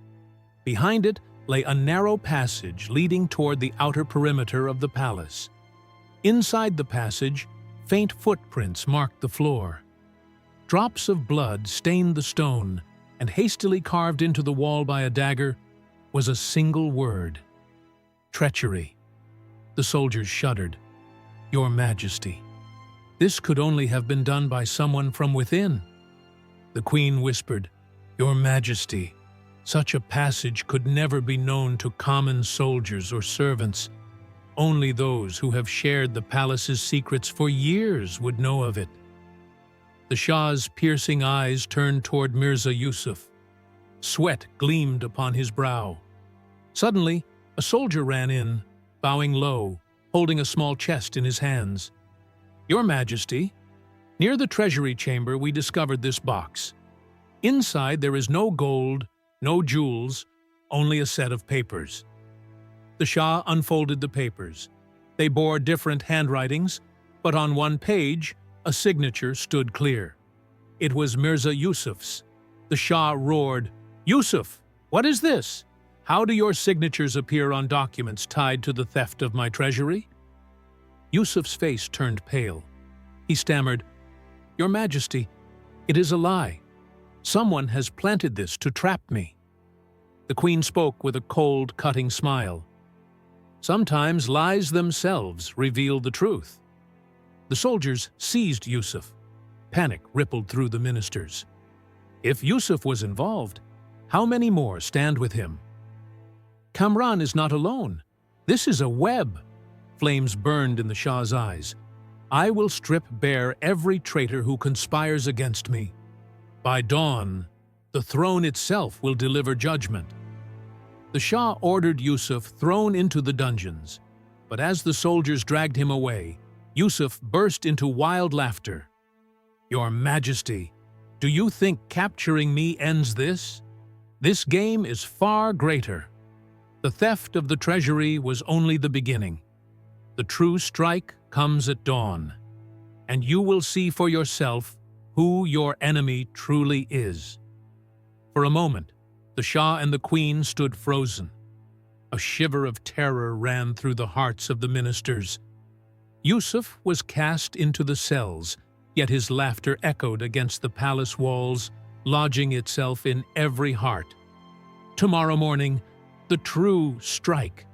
Behind it lay a narrow passage leading toward the outer perimeter of the palace. Inside the passage, faint footprints marked the floor. Drops of blood stained the stone, and hastily carved into the wall by a dagger was a single word: treachery. The soldiers shuddered. "Your Majesty, this could only have been done by someone from within." The queen whispered, "Your Majesty, such a passage could never be known to common soldiers or servants. Only those who have shared the palace's secrets for years would know of it." The Shah's piercing eyes turned toward Mirza Yusuf. Sweat gleamed upon his brow. Suddenly, a soldier ran in, bowing low, holding a small chest in his hands. "Your Majesty, near the treasury chamber we discovered this box. Inside there is no gold, no jewels, only a set of papers." The Shah unfolded the papers. They bore different handwritings, but on one page, a signature stood clear. It was Mirza Yusuf's. The Shah roared, "Yusuf, what is this? How do your signatures appear on documents tied to the theft of my treasury?" Yusuf's face turned pale. He stammered, "Your Majesty, it is a lie. Someone has planted this to trap me." The queen spoke with a cold, cutting smile. Sometimes lies themselves reveal the truth. The soldiers seized Yusuf. Panic rippled through the ministers. If Yusuf was involved, how many more stand with him? Kamran is not alone. This is a web. Flames burned in the Shah's eyes. I will strip bare every traitor who conspires against me. By dawn, the throne itself will deliver judgment. The Shah ordered Yusuf thrown into the dungeons, but as the soldiers dragged him away, Yusuf burst into wild laughter. Your Majesty, do you think capturing me ends this? This game is far greater. The theft of the treasury was only the beginning. The true strike comes at dawn, and you will see for yourself who your enemy truly is. For a moment, the Shah and the Queen stood frozen. A shiver of terror ran through the hearts of the ministers. Yusuf was cast into the cells, yet his laughter echoed against the palace walls, lodging itself in every heart. Tomorrow morning, the true strike.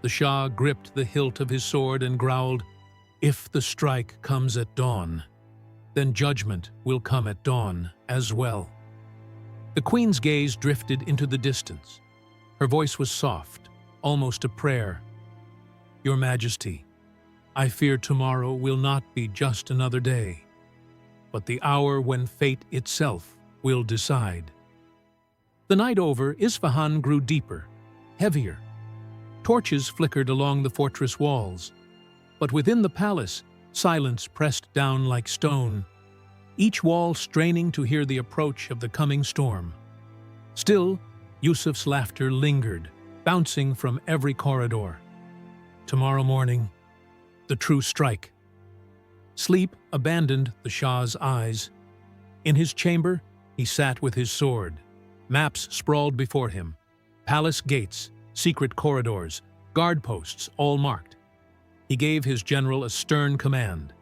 The Shah gripped the hilt of his sword and growled, "If the strike comes at dawn, then judgment will come at dawn as well." The Queen's gaze drifted into the distance. Her voice was soft, almost a prayer. "Your Majesty, I fear tomorrow will not be just another day, but the hour when fate itself will decide." The night over, Isfahan grew deeper, heavier. Torches flickered along the fortress walls, but within the palace, silence pressed down like stone, each wall straining to hear the approach of the coming storm. Still, Yusuf's laughter lingered, bouncing from every corridor. Tomorrow morning, the true strike. Sleep abandoned the Shah's eyes. In his chamber, he sat with his sword. Maps sprawled before him. Palace gates, secret corridors, guard posts, all marked. He gave his general a stern command.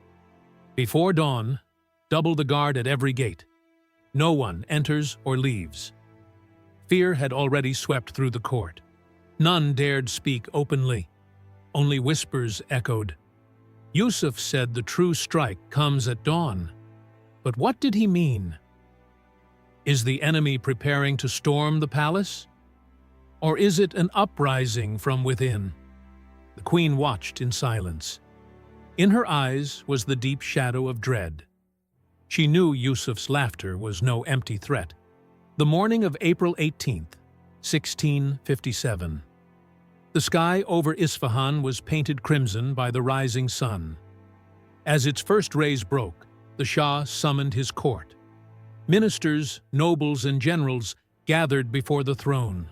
Before dawn, double the guard at every gate. No one enters or leaves. Fear had already swept through the court. None dared speak openly. Only whispers echoed. Yusuf said the true strike comes at dawn. But what did he mean? Is the enemy preparing to storm the palace? Or is it an uprising from within? The Queen watched in silence. In her eyes was the deep shadow of dread. She knew Yusuf's laughter was no empty threat. The morning of April 18th, 1657. The sky over Isfahan was painted crimson by the rising sun. As its first rays broke, the Shah summoned his court. Ministers, nobles, and generals gathered before the throne.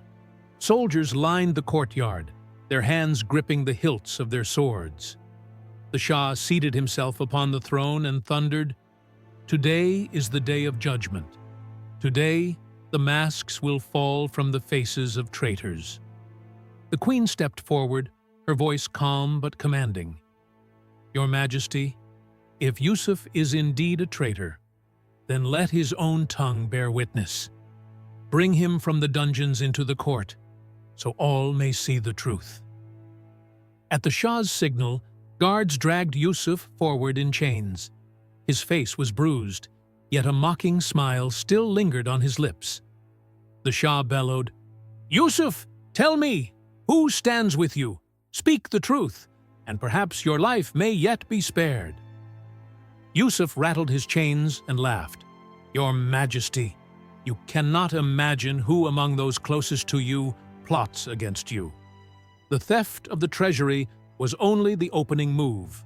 Soldiers lined the courtyard, their hands gripping the hilts of their swords. The Shah seated himself upon the throne and thundered, "Today is the day of judgment. Today, the masks will fall from the faces of traitors." The Queen stepped forward, her voice calm but commanding. "Your Majesty, if Yusuf is indeed a traitor, then let his own tongue bear witness. Bring him from the dungeons into the court, so all may see the truth." At the Shah's signal, guards dragged Yusuf forward in chains. His face was bruised, yet a mocking smile still lingered on his lips. The Shah bellowed, "Yusuf, tell me, who stands with you? Speak the truth, and perhaps your life may yet be spared." Yusuf rattled his chains and laughed. "Your Majesty, you cannot imagine who among those closest to you plots against you. The theft of the treasury was only the opening move.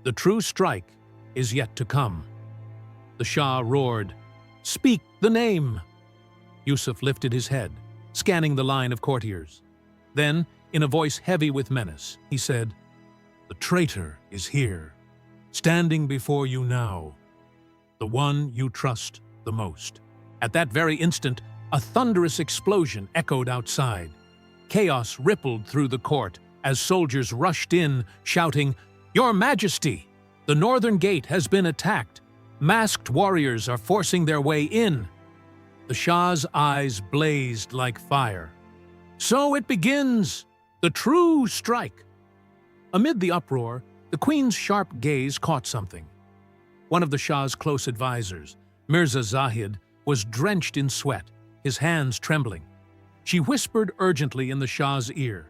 The true strike is yet to come." The Shah roared, "Speak the name!" Yusuf lifted his head, scanning the line of courtiers. Then, in a voice heavy with menace, he said, "The traitor is here, standing before you now, the one you trust the most." At that very instant, a thunderous explosion echoed outside. Chaos rippled through the court as soldiers rushed in, shouting, "Your Majesty! The northern gate has been attacked. Masked warriors are forcing their way in." The Shah's eyes blazed like fire. "So it begins! The true strike!" Amid the uproar, the Queen's sharp gaze caught something. One of the Shah's close advisors, Mirza Zahid, was drenched in sweat, his hands trembling. She whispered urgently in the Shah's ear,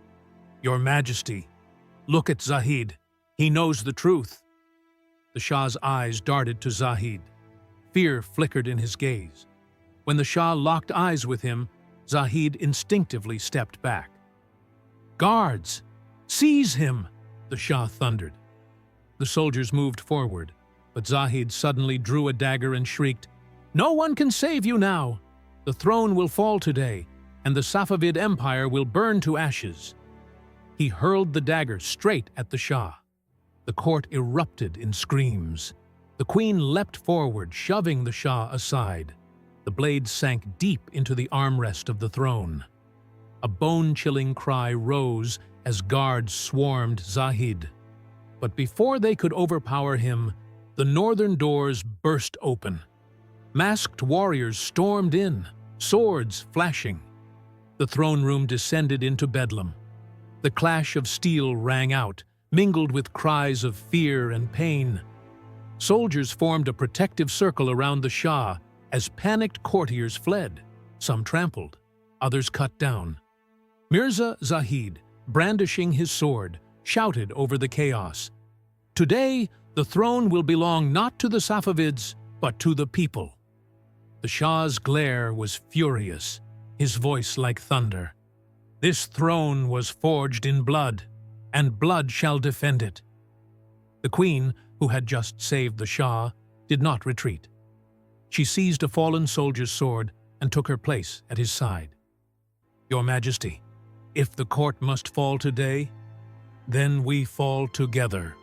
"Your Majesty, look at Zahid. He knows the truth." The Shah's eyes darted to Zahid. Fear flickered in his gaze. When the Shah locked eyes with him, Zahid instinctively stepped back. "Guards, seize him!" the Shah thundered. The soldiers moved forward, but Zahid suddenly drew a dagger and shrieked, "No one can save you now! The throne will fall today, and the Safavid Empire will burn to ashes." He hurled the dagger straight at the Shah. The court erupted in screams. The Queen leapt forward, shoving the Shah aside. The blade sank deep into the armrest of the throne. A bone-chilling cry rose as guards swarmed Zahid. But before they could overpower him, the northern doors burst open. Masked warriors stormed in, swords flashing. The throne room descended into bedlam. The clash of steel rang out, mingled with cries of fear and pain. Soldiers formed a protective circle around the Shah as panicked courtiers fled, some trampled, others cut down. Mirza Zahid, brandishing his sword, shouted over the chaos, "Today, the throne will belong not to the Safavids, but to the people." The Shah's glare was furious, his voice like thunder. "This throne was forged in blood, and blood shall defend it." The Queen, who had just saved the Shah, did not retreat. She seized a fallen soldier's sword and took her place at his side. "Your Majesty, if the court must fall today, then we fall together."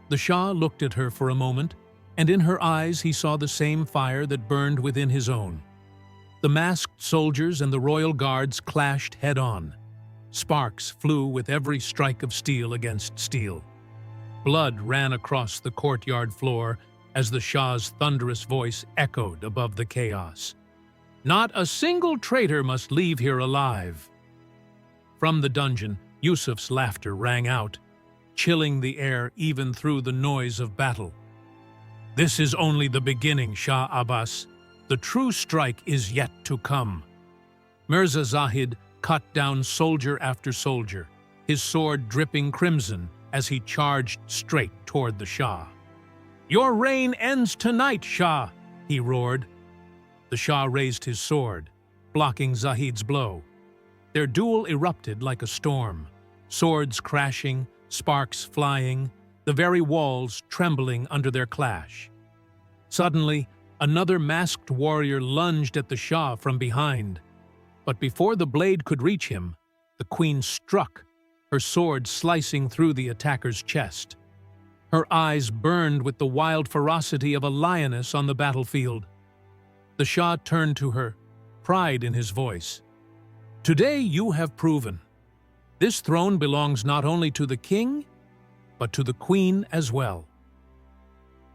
The Shah looked at her for a moment, and in her eyes he saw the same fire that burned within his own. The masked soldiers and the royal guards clashed head-on. Sparks flew with every strike of steel against steel. Blood ran across the courtyard floor as the Shah's thunderous voice echoed above the chaos. "Not a single traitor must leave here alive." From the dungeon, Yusuf's laughter rang out, chilling the air even through the noise of battle. "This is only the beginning, Shah Abbas. The true strike is yet to come." Mirza Zahid cut down soldier after soldier, his sword dripping crimson as he charged straight toward the Shah. "Your reign ends tonight, Shah!" he roared. The Shah raised his sword, blocking Zahid's blow. Their duel erupted like a storm, swords crashing, sparks flying, the very walls trembling under their clash. Suddenly, another masked warrior lunged at the Shah from behind. But before the blade could reach him, the Queen struck, her sword slicing through the attacker's chest. Her eyes burned with the wild ferocity of a lioness on the battlefield. The Shah turned to her, pride in his voice. "Today you have proven. This throne belongs not only to the king, but to the Queen as well."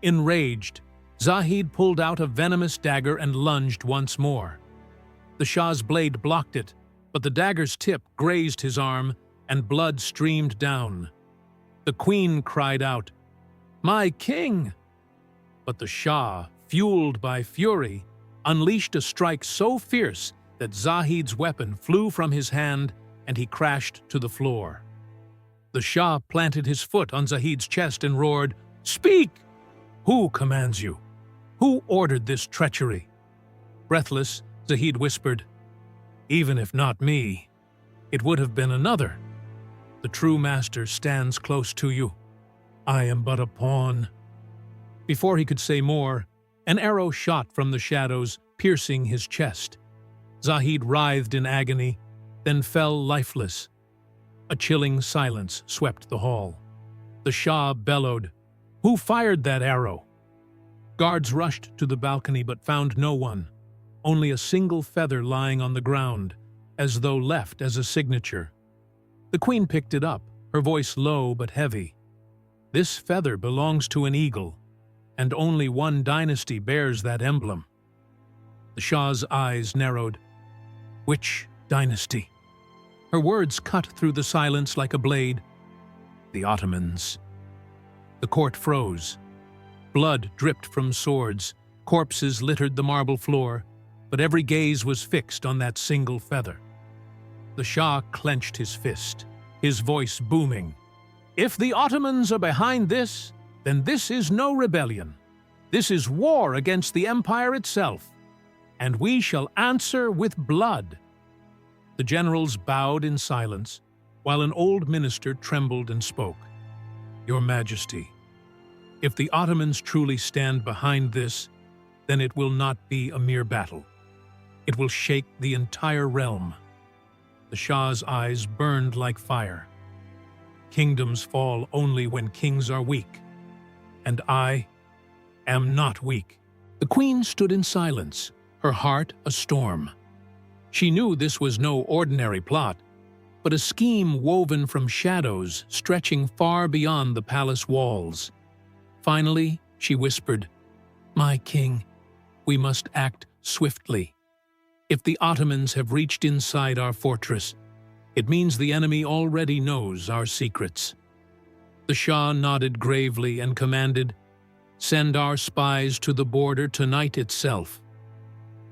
Enraged, Zahid pulled out a venomous dagger and lunged once more. The Shah's blade blocked it, but the dagger's tip grazed his arm and blood streamed down. The Queen cried out, "My king!" But the Shah, fueled by fury, unleashed a strike so fierce that Zahid's weapon flew from his hand and he crashed to the floor. The Shah planted his foot on Zahid's chest and roared, "Speak! Who commands you? Who ordered this treachery?" Breathless, Zahid whispered, "Even if not me, it would have been another. The true master stands close to you. I am but a pawn." Before he could say more, an arrow shot from the shadows, piercing his chest. Zahid writhed in agony, then fell lifeless. A chilling silence swept the hall. The Shah bellowed, "Who fired that arrow?" Guards rushed to the balcony but found no one, only a single feather lying on the ground, as though left as a signature. The Queen picked it up, her voice low but heavy. "This feather belongs to an eagle, and only one dynasty bears that emblem." The Shah's eyes narrowed. Which dynasty? Her words cut through the silence like a blade. The Ottomans. The court froze. Blood dripped from swords. Corpses littered the marble floor, but every gaze was fixed on that single feather. The Shah clenched his fist, his voice booming. If the Ottomans are behind this, then this is no rebellion. This is war against the empire itself, and we shall answer with blood. The generals bowed in silence, while an old minister trembled and spoke. Your Majesty, if the Ottomans truly stand behind this, then it will not be a mere battle. It will shake the entire realm. The Shah's eyes burned like fire. Kingdoms fall only when kings are weak, and I am not weak. The Queen stood in silence, her heart a storm. She knew this was no ordinary plot, but a scheme woven from shadows stretching far beyond the palace walls. Finally, she whispered, "My king, we must act swiftly. If the Ottomans have reached inside our fortress, it means the enemy already knows our secrets." The Shah nodded gravely and commanded, "Send our spies to the border tonight itself.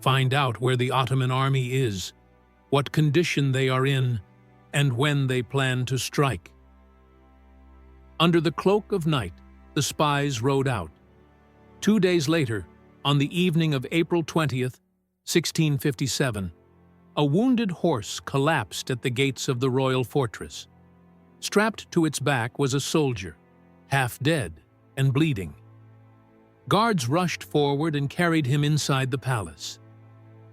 Find out where the Ottoman army is, what condition they are in, and when they plan to strike." Under the cloak of night, the spies rode out. 2 days later, on the evening of April 20th, 1657, a wounded horse collapsed at the gates of the royal fortress. Strapped to its back was a soldier, half dead and bleeding. Guards rushed forward and carried him inside the palace.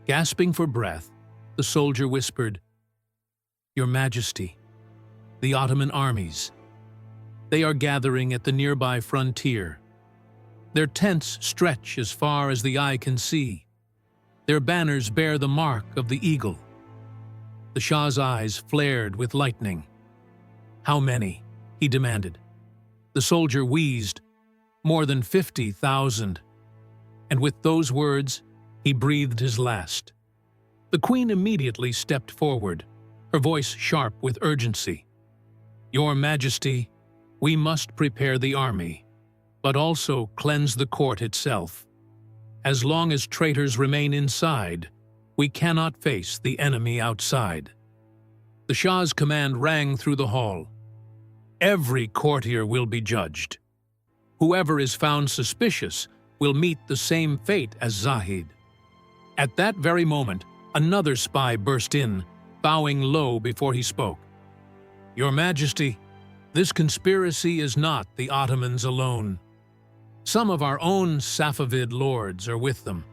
Gasping for breath, the soldier whispered, "Your Majesty, the Ottoman armies. They are gathering at the nearby frontier. Their tents stretch as far as the eye can see. Their banners bear the mark of the eagle." The Shah's eyes flared with lightning. "How many?" he demanded. The soldier wheezed, "More than 50,000. And with those words, he breathed his last. The Queen immediately stepped forward, her voice sharp with urgency. "Your Majesty, we must prepare the army, but also cleanse the court itself. As long as traitors remain inside, we cannot face the enemy outside." The Shah's command rang through the hall. "Every courtier will be judged. Whoever is found suspicious will meet the same fate as Zahid." At that very moment, another spy burst in, bowing low before he spoke. "Your Majesty, this conspiracy is not the Ottomans alone. Some of our own Safavid lords are with them.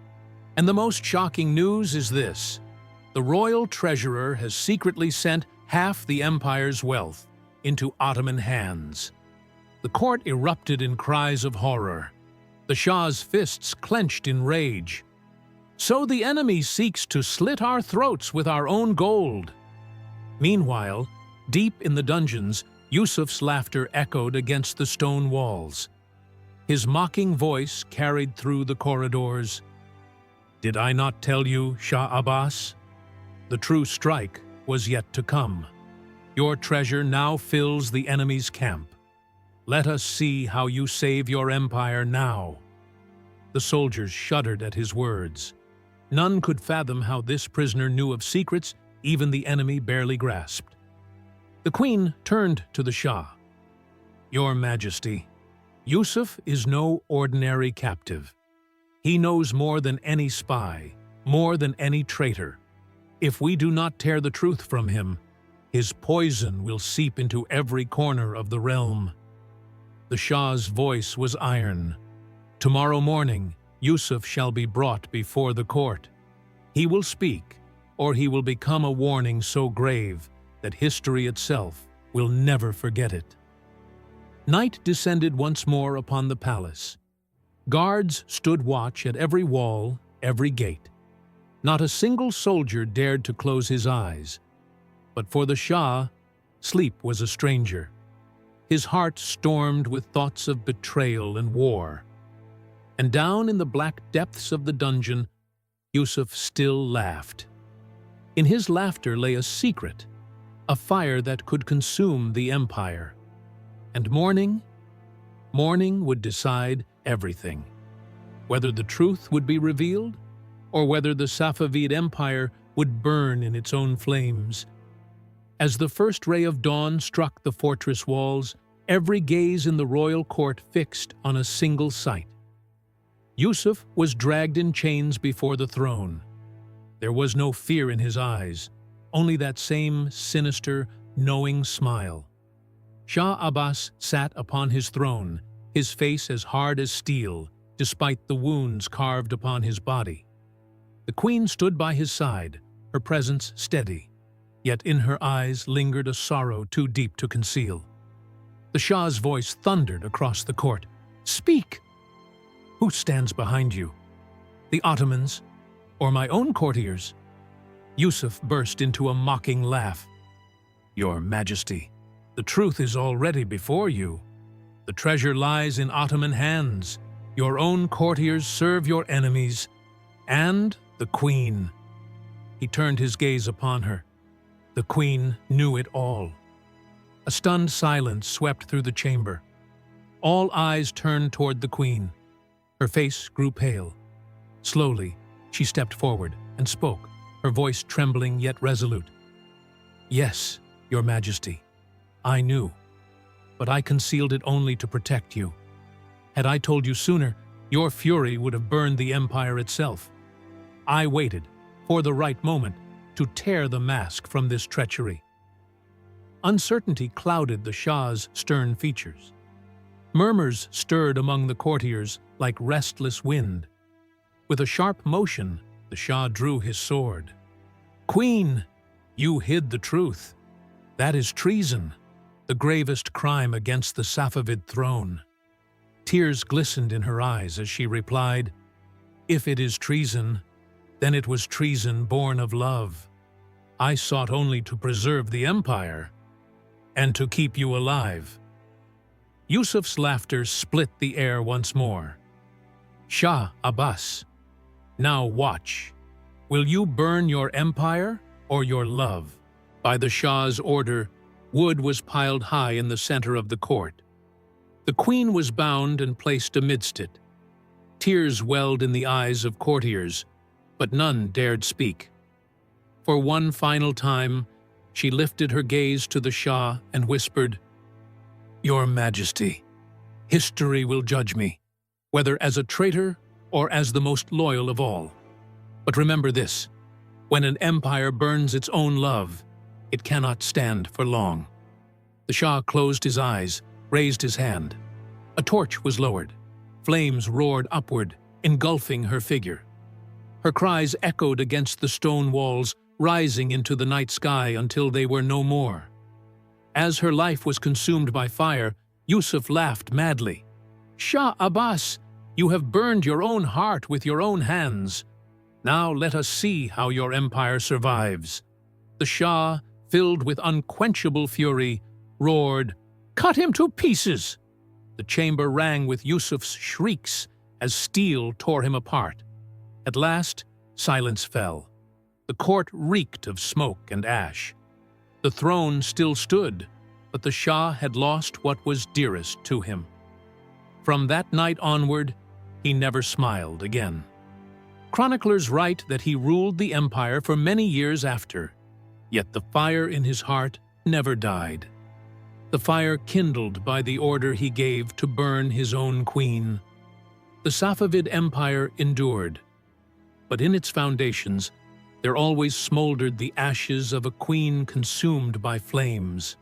And the most shocking news is this: the royal treasurer has secretly sent half the empire's wealth into Ottoman hands." The court erupted in cries of horror. The Shah's fists clenched in rage. "So the enemy seeks to slit our throats with our own gold." Meanwhile, deep in the dungeons, Yusuf's laughter echoed against the stone walls. His mocking voice carried through the corridors. "Did I not tell you, Shah Abbas? The true strike was yet to come. Your treasure now fills the enemy's camp. Let us see how you save your empire now." The soldiers shuddered at his words. None could fathom how this prisoner knew of secrets even the enemy barely grasped. The Queen turned to the Shah. "Your Majesty, Yusuf is no ordinary captive. He knows more than any spy, more than any traitor. If we do not tear the truth from him, his poison will seep into every corner of the realm." The Shah's voice was iron. "Tomorrow morning, Yusuf shall be brought before the court. He will speak, or he will become a warning so grave that history itself will never forget it." Night descended once more upon the palace. Guards stood watch at every wall, every gate. Not a single soldier dared to close his eyes. But for the Shah, sleep was a stranger. His heart stormed with thoughts of betrayal and war. And down in the black depths of the dungeon, Yusuf still laughed. In his laughter lay a secret, a fire that could consume the empire. And morning would decide everything. Whether the truth would be revealed, or whether the Safavid Empire would burn in its own flames. As the first ray of dawn struck the fortress walls, every gaze in the royal court fixed on a single sight. Yusuf was dragged in chains before the throne. There was no fear in his eyes, only that same sinister, knowing smile. Shah Abbas sat upon his throne, his face as hard as steel, despite the wounds carved upon his body. The queen stood by his side, her presence steady, yet in her eyes lingered a sorrow too deep to conceal. The Shah's voice thundered across the court. "Speak! Who stands behind you? The Ottomans, or my own courtiers?" Yusuf burst into a mocking laugh. "Your Majesty, the truth is already before you. The treasure lies in Ottoman hands. Your own courtiers serve your enemies, and the Queen." He turned his gaze upon her. The Queen knew it all. A stunned silence swept through the chamber. All eyes turned toward the Queen. Her face grew pale. Slowly, she stepped forward and spoke, her voice trembling yet resolute. "Yes, Your Majesty, I knew, but I concealed it only to protect you. Had I told you sooner, your fury would have burned the empire itself. I waited for the right moment to tear the mask from this treachery." Uncertainty clouded the Shah's stern features. Murmurs stirred among the courtiers like restless wind. With a sharp motion, the Shah drew his sword. "Queen, you hid the truth. That is treason, the gravest crime against the Safavid throne." Tears glistened in her eyes as she replied, "If it is treason, then it was treason born of love. I sought only to preserve the empire and to keep you alive." Yusuf's laughter split the air once more. "Shah Abbas, now watch. Will you burn your empire or your love?" By the Shah's order, wood was piled high in the center of the court. The Queen was bound and placed amidst it. Tears welled in the eyes of courtiers, but none dared speak. For one final time, she lifted her gaze to the Shah and whispered, "Your Majesty, history will judge me, whether as a traitor or as the most loyal of all. But remember this, when an empire burns its own love, it cannot stand for long." The Shah closed his eyes, raised his hand. A torch was lowered. Flames roared upward, engulfing her figure. Her cries echoed against the stone walls, rising into the night sky until they were no more. As her life was consumed by fire, Yusuf laughed madly. "Shah Abbas, you have burned your own heart with your own hands. Now let us see how your empire survives." The Shah, filled with unquenchable fury, roared, "Cut him to pieces!" The chamber rang with Yusuf's shrieks as steel tore him apart. At last, silence fell. The court reeked of smoke and ash. The throne still stood, but the Shah had lost what was dearest to him. From that night onward, he never smiled again. Chroniclers write that he ruled the empire for many years after, yet the fire in his heart never died. The fire kindled by the order he gave to burn his own queen. The Safavid Empire endured, but in its foundations there always smoldered the ashes of a queen consumed by flames.